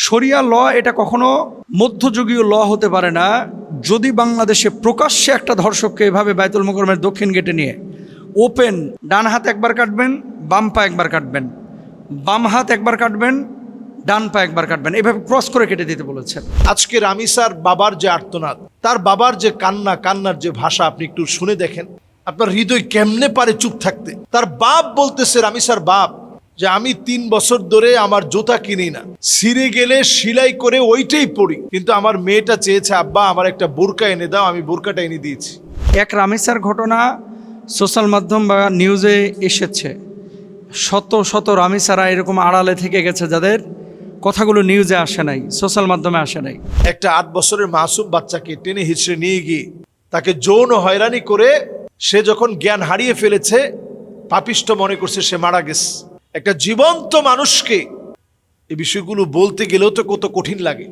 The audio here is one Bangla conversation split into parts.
শরিয়া ল এটা কখনো মধ্যযুগীয় ল হতে পারে না যদি বাংলাদেশে প্রকাশ্যে একটা ধর্ষককে এভাবে বাইতুল মোকাররমের দক্ষিণ গেটে নিয়ে ওপেন ডান হাত একবার কাটবেন, বাম পা একবার কাটবেন, বাম হাত একবার কাটবেন, ডান পা একবার কাটবেন, এভাবে ক্রস করে কেটে দিতে বলেছেন। আজকে রামিসার বাবার যে আর্তনাদ, তার বাবার যে কান্নার যে ভাষা, আপনি একটু শুনে দেখেন, আপনার হৃদয় কেমনে পারে চুপ থাকতে। তার বাপ বলতেছে, রামিসার বাপ, যে আমি 3 বছর ধরে আমার জুতা কিনি না, ছিঁড়ে গেলে সেলাই করে ওইটাই পরি, কিন্তু আমার মেয়েটা চেয়েছে আব্বা আমার একটা বোরকা এনে দাও, আমি বোরকাটা এনে দিয়েছি। এক রামিসার ঘটনা সোশ্যাল মাধ্যম বা নিউজে এসেছে, শত শত রামিসারা এরকম আড়ালে থেকে গেছে যাদের কথাগুলো নিউজে আসে নাই, সোশ্যাল মাধ্যমে আসে নাই। একটা 8 বছরের মাসুম বাচ্চাকে টেনে হিঁচড়ে নিয়ে গিয়ে তাকে যৌন হয়রানি করে সে যখন জ্ঞান হারিয়ে ফেলেছে, পাপিষ্ঠ মনে করছে সে মারা গেছে। একটা জীবন্ত মানুষকে এই বিষয়গুলো বলতে গেলেও তো কত কঠিন লাগে।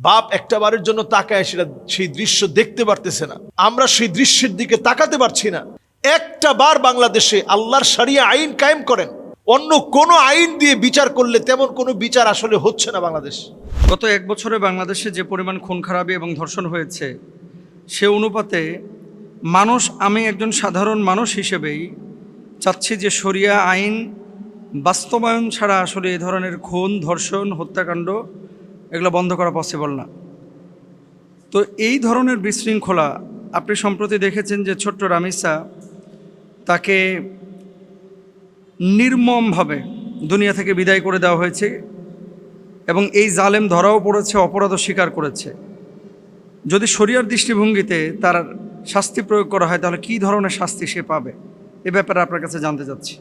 বাপ একটা বারের জন্য তাকায় সেটা, সেই দৃশ্য দেখতে পারতেছে না, আমরা সেই দৃশ্যের দিকে তাকাতে পারছি না। একটা বার বাংলাদেশে আল্লাহর শরিয়া আইন কায়েম করেন, অন্য কোনো আইন দিয়ে বিচার করলে তেমন কোনো বিচার আসলে হচ্ছে না বাংলাদেশ। গত 1 বছরে বাংলাদেশে যে পরিমাণ খুন খারাপি এবং ধর্ষণ হয়েছে, সে অনুপাতে আমি একজন সাধারণ মানুষ হিসেবেই চাচ্ছি যে শরিয়া আইন বাস্তবায়ন ছাড়া আসলে এই ধরনের খুন, ধর্ষণ, হত্যাকাণ্ড এগুলো বন্ধ করা পসিবল না। তো এই ধরনের বিশৃঙ্খলা আপনি সম্প্রতি দেখেছেন যে ছোট্ট রামিসা, তাকে নির্মমভাবে দুনিয়া থেকে বিদায় করে দেওয়া হয়েছে এবং এই জালেম ধরাও পড়েছে, অপরাধও স্বীকার করেছে। যদি শরিয়ার দৃষ্টিভঙ্গিতে তার শাস্তি প্রয়োগ করা হয় তাহলে কী ধরনের শাস্তি সে পাবে, এ ব্যাপারে আপনার কাছে জানতে চাচ্ছি।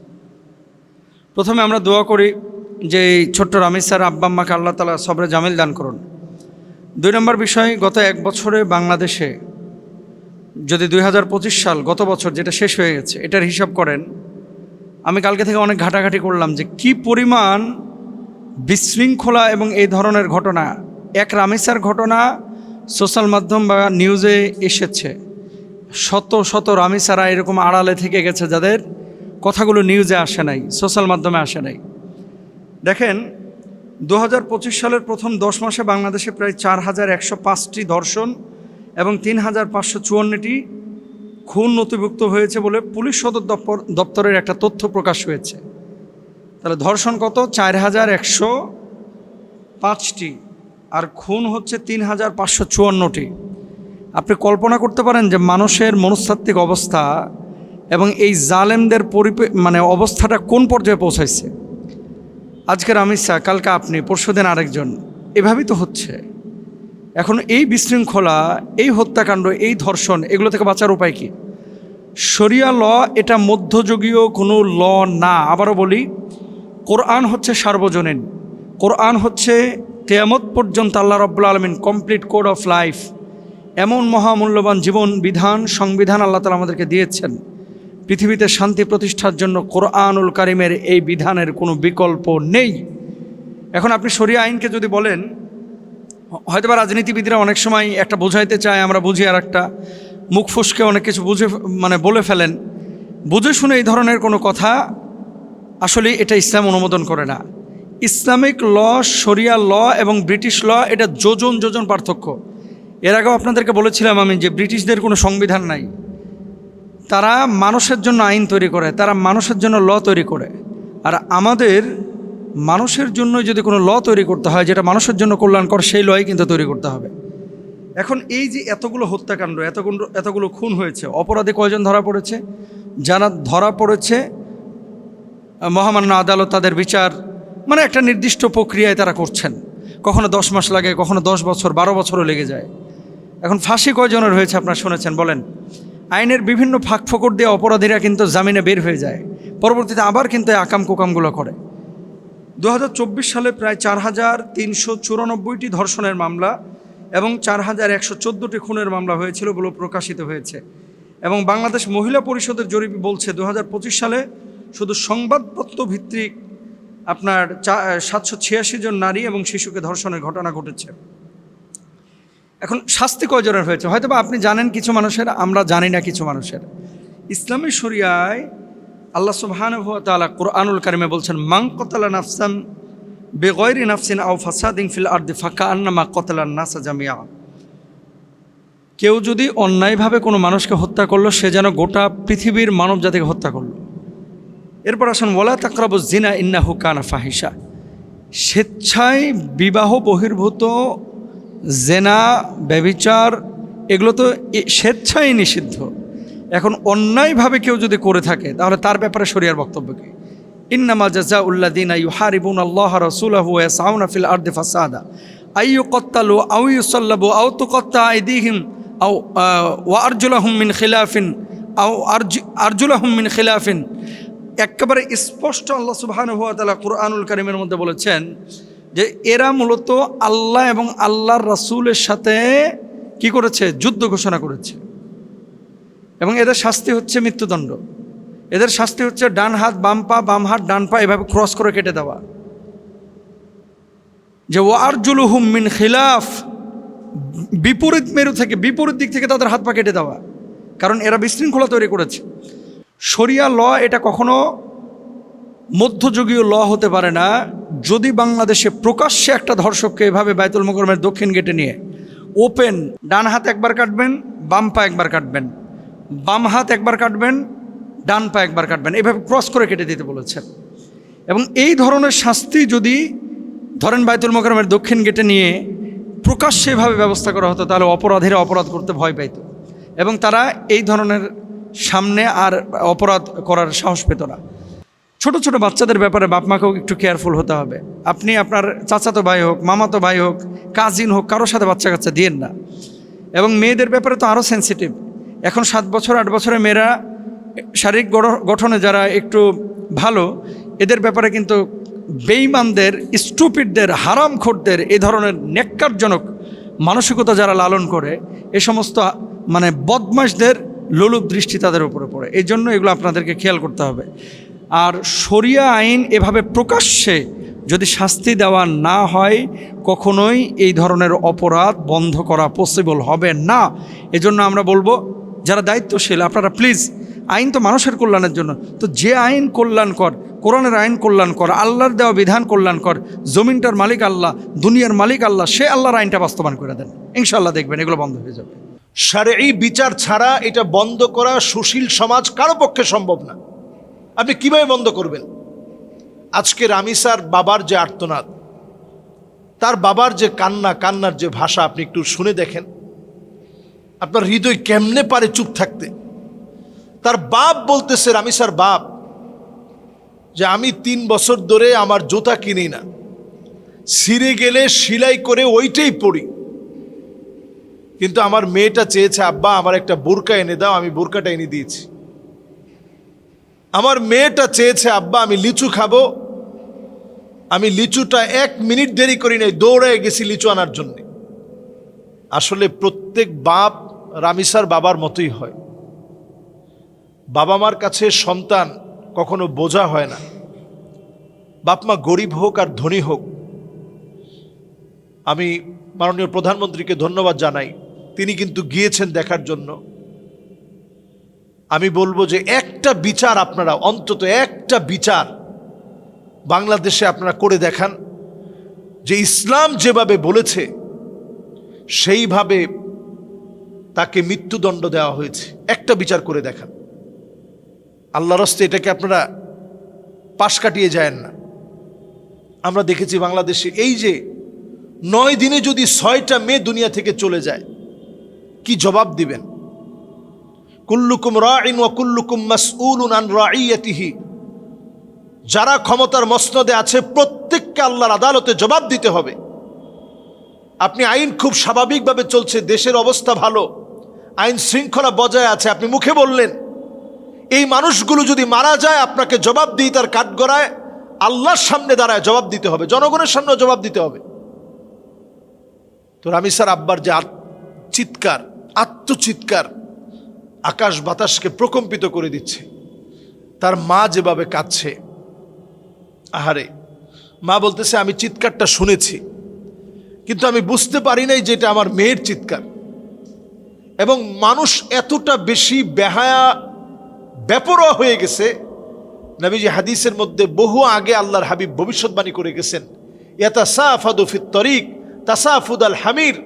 প্রথমে আমরা দোয়া করি যে এই ছোট্ট রামিসার আব্বা আম্মাকে আল্লাহ তাআলা সবরে জামিল দান করুন। 2 নম্বর বিষয়, গত 1 বছরে বাংলাদেশে যদি 2025 সাল, গত বছর যেটা শেষ হয়ে গেছে, এটার হিসাব করেন, আমি কালকে থেকে অনেক ঘাটাঘাটি করলাম যে কি পরিমাণ বিশৃঙ্খলা এবং এই ধরনের ঘটনা। এক রামিসার ঘটনা সোশ্যাল মাধ্যম বা নিউজে এসেছে, শত শত রামিসারা এরকম আড়ালে থেকে গেছে যাদের কথাগুলো নিউজে আসে নাই, সোশ্যাল মাধ্যমে আসে নাই। দেখেন, 2025 সালের প্রথম 10 মাসে বাংলাদেশে প্রায় 4105টি ধর্ষণ এবং 3554টি খুন নথিভুক্ত হয়েছে বলে পুলিশ সদর দপ্তরের একটা তথ্য প্রকাশ হয়েছে। তাহলে ধর্ষণ কত? 4105টি, আর খুন হচ্ছে 3554টি। আপনি কল্পনা করতে পারেন যে মানুষের মনস্তাত্ত্বিক অবস্থা এবং এই জালেমদের অবস্থাটা কোন পর্যায়ে পৌঁছাইছে। আজকে রামিসা, কালকে আপনি, পরশুদিন আরেকজন, এভাবেই তো হচ্ছে। এখন এই বিশৃঙ্খলা, এই হত্যাকাণ্ড, এই ধর্ষণ, এগুলো থেকে বাঁচার উপায় কি? শরিয়া ল এটা মধ্যযুগীয় কোনো ল না। আবারও বলি, কোরআন হচ্ছে সার্বজনীন। কোরআন হচ্ছে কিয়ামত পর্যন্ত আল্লাহ রাব্বুল আলামিন কমপ্লিট কোড অফ লাইফ, এমন মহামূল্যবান জীবন বিধান, সংবিধান আল্লাহ তাআলা আমাদেরকে দিয়েছেন। পৃথিবীতে শান্তি প্রতিষ্ঠার জন্য কোরআনুল কারিমের এই বিধানের কোনো বিকল্প নেই। এখন আপনি শরিয়া আইনকে যদি বলেন, হয়তোবা রাজনীতিবিদরা অনেক সময় একটা বোঝাইতে চায়, আমরা বুঝি, আর একটা মুখ ফুসকে অনেক কিছু বলে ফেলেন। বুঝে শুনে এই ধরনের কোনো কথা আসলে এটা ইসলাম অনুমোদন করে না। ইসলামিক ল, শরিয়া ল এবং ব্রিটিশ ল, এটা যোজন পার্থক্য। এর আগেও আপনাদেরকে বলেছিলাম আমি যে ব্রিটিশদের কোনো সংবিধান নাই, তারা মানুষের জন্য আইন তৈরি করে, তারা মানুষের জন্য ল তৈরি করে। আর আমাদের মানুষের জন্য যদি কোনো ল তৈরি করতে হয় যেটা মানুষের জন্য কল্যাণকর, সেই লই কিন্তু তৈরি করতে হবে। এখন এই যে এতগুলো হত্যাকাণ্ড, এতগুলো খুন হয়েছে, অপরাধী কয়জন ধরা পড়েছে? যারা ধরা পড়েছে, মহামান্য আদালত তাদের বিচার একটা নির্দিষ্ট প্রক্রিয়ায় তারা করছেন। কখনো 10 মাস লাগে, কখনো 10 বছর, 12 বছরও লেগে যায়। এখন ফাঁসি কয়জনের হয়েছে আপনারা শুনেছেন বলেন? আইনের বিভিন্ন ফাঁক ফোকর দিয়ে অপরাধীরা কিন্তু জামিনে বের হয়ে যায়, পরবর্তীতে আবার কিন্তু এই আকাম কুকামগুলো করে। 2024 সালে প্রায় 4394টি ধর্ষণের মামলা এবং 4114টি খুনের মামলা হয়েছিল বলে প্রকাশিত হয়েছে। এবং বাংলাদেশ মহিলা পরিষদের জরিপ বলছে 2025 সালে শুধু সংবাদপত্র ভিত্তিক আপনার 786 জন নারী এবং শিশুকে ধর্ষণের ঘটনা ঘটেছে। এখন শাস্তি কয়জনের হয়েছে? হয়তো বা আপনি জানেন কিছু মানুষের, আমরা জানি না কিছু মানুষের। ইসলামী শরিয়ায় আল্লাহ সুবহানাহু ওয়া তাআলা কোরআনুল কারিমে বলছেন, মান কাতালা নাফসান বেগয়রি নাফসিন আও ফাসাদিন ফিল আরদি ফাকান্নামা কতলান নাসা জামিয়া। কেউ যদি অন্যায়ভাবে কোনো মানুষকে হত্যা করলো, সে যেন গোটা পৃথিবীর মানব জাতিকে হত্যা করলো। এরপর আসুন, ওয়ালা তাকরাবুজ জিনা ইন্নাহু কানা ফাহিশা। স্বেচ্ছায় বিবাহ বহির্ভূত জেনা, ব্যভিচার, এগুলো তো স্বেচ্ছায় নিষিদ্ধ। এখন অন্যায়ভাবে কেউ যদি করে থাকে তাহলে তার ব্যাপারে শরিয়ার বক্তব্য কি? ইন্নামা জাযাউল্লাযীনা ইউহারিবুনা আল্লাহ রাসূলাহু ওয়া ইয়াসআউনা ফিল আরদি ফাসাদা আইয়ুকাত্তালু আও ইউসাল্লাবু আও তুকাত্তা আইদিহিম আও ওয়া আরজুলাহুম মিন খিলাফিন আও আরজুলাহুম মিন খিলাফিন। একেবারে স্পষ্ট আল্লাহ সুবহানাহু ওয়া তাআলা কুরআনুল কারীমের মধ্যে বলেছেন যে এরা মূলত আল্লাহ এবং আল্লাহর রাসূলের সাথে কি করেছে? যুদ্ধ ঘোষণা করেছে। এবং এদের শাস্তি হচ্ছে মৃত্যুদণ্ড। এদের শাস্তি হচ্ছে ডান হাত বাম পা, বাম হাত ডান পা, এভাবে ক্রস করে কেটে দেওয়া। যে ওয়া আরজুলুহুম মিন খিলাফ, বিপরীত মেরু থেকে, বিপরীত দিক থেকে তাদের হাত পা কেটে দেওয়া। কারণ এরা বিশৃঙ্খলা তৈরি করেছে। শরিয়া ল এটা কখনো মধ্যযুগীয় ল হতে পারে না যদি বাংলাদেশে প্রকাশ্যে একটা ধর্ষককে এভাবে বায়তুল মোকাররমের দক্ষিণ গেটে নিয়ে ওপেন, ডান হাত একবার কাটবেন, বাম পা একবার কাটবেন, বাম হাত একবার কাটবেন, ডান পা একবার কাটবেন, এভাবে ক্রস করে কেটে দিতে বলেছেন। এবং এই ধরনের শাস্তি যদি ধরেন বায়তুল মোকাররমের দক্ষিণ গেটে নিয়ে প্রকাশ্যে এভাবে ব্যবস্থা করা হতো, তাহলে অপরাধীরা অপরাধ করতে ভয় পাইত এবং তারা এই ধরনের সামনে আর অপরাধ করার সাহস পেত না। ছোট ছোট বাচ্চাদের ব্যাপারে বাপ মাকেও একটু কেয়ারফুল হতে হবে। আপনি আপনার চাচাতো ভাই হোক, মামাতো ভাই হোক, কাজিন হোক, কারোর সাথে বাচ্চা কাচ্চা দিয়েন না। এবং মেয়েদের ব্যাপারে তো আরও সেন্সিটিভ। এখন 7 বছর 8 বছরের মেয়েরা শারীরিক গঠনে যারা একটু ভালো, এদের ব্যাপারে কিন্তু বেঈমানদের, স্টুপিডদের, হারামখোরদের, এই ধরনের নেক্কারজনক মানসিকতা যারা লালন করে, এ সমস্ত মানে বদমাশদের লোলুপ দৃষ্টি তাদের উপরে পড়ে। এই জন্য এগুলো আপনাদেরকে খেয়াল করতে হবে। আর শরিয়া আইন এভাবে প্রকাশ্যে যদি শাস্তি দেওয়া না হয়, কখনোই এই ধরনের অপরাধ বন্ধ করা পসিবল হবে না। এজন্য আমরা বলবো, যারা দায়িত্বশীল, আপনারা প্লিজ, আইন তো মানুষের কল্যাণের জন্য, তো যে আইন কল্যাণকর, কোরআনের আইন কল্যাণকর, আল্লাহর দেওয়া বিধান কল্যাণকর, জমিনটার মালিক আল্লাহ, দুনিয়ার মালিক আল্লাহ, সে আল্লাহর আইনটা বাস্তবায়ন করে দেন। ইনশাআল্লাহ দেখবেন এগুলো বন্ধ হয়ে যাবে। শারঈ বিচার ছাড়া এটা বন্ধ করা সুশীল সমাজ কারো পক্ষে সম্ভব না। আপনি কিভাবে বন্ধ করবেন? আজকে রামিসার বাবার যে আর্তনাদ, তার বাবার যে কান্না, কান্নার যে ভাষা, আপনি একটু শুনে দেখেন, আপনার হৃদয় কেমনে পারে চুপ থাকতে। তার বাপ বলতেছে, রামিসার বাপ, যে আমি 3 বছর ধরে আমার জুতা কিনি না, ছিঁড়ে গেলে সেলাই করে ওইটাই পরি, কিন্তু আমার মেয়েটা চেয়েছে আব্বা আমার একটা বোরকা এনে দাও, আমি বোরকাটা এনে দিয়েছি। আমার মেয়েটা চেয়েছে আব্বা আমি লিচু খাবো, আমি লিচুটা 1 মিনিট দেরি করি নাই, দৌড়ে গেছি লিচু আনার জন্য। আসলে প্রত্যেক বাপ রামিসার বাবার মতোই হয়। বাবা মার কাছে সন্তান কখনো বোঝা হয় না। বাপ মা গরিব হোক আর ধনী হোক, আমি মাননীয় প্রধানমন্ত্রীকে ধন্যবাদ জানাই, তিনি কিন্তু গিয়েছেন দেখার জন্য। আমি বলবো যে একটা বিচার আপনারা, অন্তত একটা বিচার বাংলাদেশে আপনারা করে দেখান, যে ইসলাম যেভাবে বলেছে সেইভাবে তাকে মৃত্যুদণ্ড দেওয়া হয়েছে। একটা বিচার করে দেখান। আল্লাহর রাস্তে এটাকে আপনারা পাশ কাটিয়ে যায়েন না। আমরা দেখেছি বাংলাদেশে এই যে 9 দিনে যদি 6টা মেয়ে দুনিয়া থেকে চলে যায়, কি জবাব দিবেন? কুল্লুকুম রাইন ওয়া কুল্লুকুম মাসউলুন আন রাইয়াতিহি। যারা ক্ষমতার মসনদে আছে প্রত্যেককে আল্লাহর আদালতে জবাব দিতে হবে। আপনি আইন খুব স্বাভাবিকভাবে চলছে, দেশের অবস্থা ভালো, আইন শৃঙ্খলা বজায় আছে, আপনি মুখে বললেন। এই মানুষগুলো যদি মারা যায়, আপনাকে জবাব দিয়ে তার কাঠগড়ায় আল্লাহর সামনে দাঁড়ায় জবাব দিতে হবে, জনগণের সামনে জবাব দিতে হবে। তো রামিসার আব্বার যে চিৎকার, আত্মচিৎকার আকাশ বাতাসকে প্রকম্পিত করে দিচ্ছে। তার মা যেভাবে কাঁদছে, আহারে, মা বলতেছে আমি চিৎকারটা শুনেছি, কিন্তু আমি বুঝতে পারি নাই যে এটা আমার মেয়ের চিৎকার। এবং মানুষ এতটা বেশি বেহায়া, বেপরোয়া হয়ে গেছে। নবীজি হাদিসের মধ্যে বহু আগে আল্লাহর হাবিব ভবিষ্যৎবাণী করে গেছেন, ইয়াতাসাফাদু ফিত তরিক তাসাফুদ আল হামির।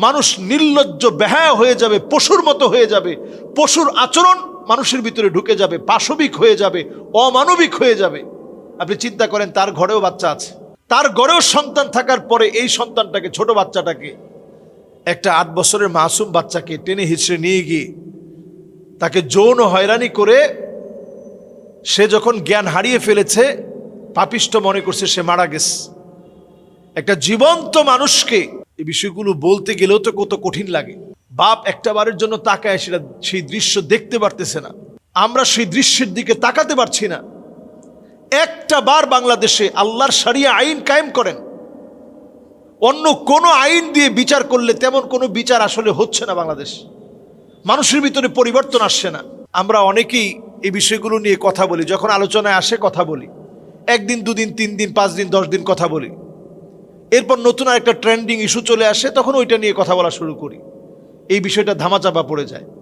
মানুষ নির্লজ্জ বেহায়া হয়ে যাবে, পশুর মতো হয়ে যাবে, পশুর আচরণ মানুষের ভিতরে ঢুকে যাবে, পাশবিক হয়ে যাবে, অমানবিক হয়ে যাবে। আপনি চিন্তা করেন, তার ঘরেও বাচ্চা আছে, তার ঘরেও সন্তান থাকার পরে এই সন্তানটাকে, ছোট বাচ্চাটাকে, একটা 8 বছরের মাসুম বাচ্চাকে টেনে হিচড়ে নিয়ে গিয়ে তাকে যৌন হয়রানি করে সে যখন জ্ঞান হারিয়ে ফেলেছে, পাপিষ্ট মনে করছে সে মারা গেছে। একটা জীবন্ত মানুষকে এই বিষয়গুলো বলতে গেলেও তো কত কঠিন লাগে। বাপ একটা বারের জন্য তাকায়, সেটা সেই দৃশ্য দেখতে পারতেছে না, আমরা সেই দৃশ্যের দিকে তাকাতে পারছি না। একটা বার বাংলাদেশে আল্লাহর শরিয়া আইন কায়েম করেন, অন্য কোনো আইন দিয়ে বিচার করলে তেমন কোনো বিচার আসলে হচ্ছে না বাংলাদেশ। মানুষের ভিতরে পরিবর্তন আসছে না। আমরা অনেকেই এই বিষয়গুলো নিয়ে কথা বলি, যখন আলোচনায় আসে কথা বলি, 1 দিন 2 দিন 3 দিন 5 দিন 10 দিন কথা বলি, এরপর নতুন আর একটা ট্রেন্ডিং ইস্যু চলে আসে, তখন ওইটা নিয়ে কথা বলা শুরু করি, এই বিষয়টা ধামাচাপা পড়ে যায়।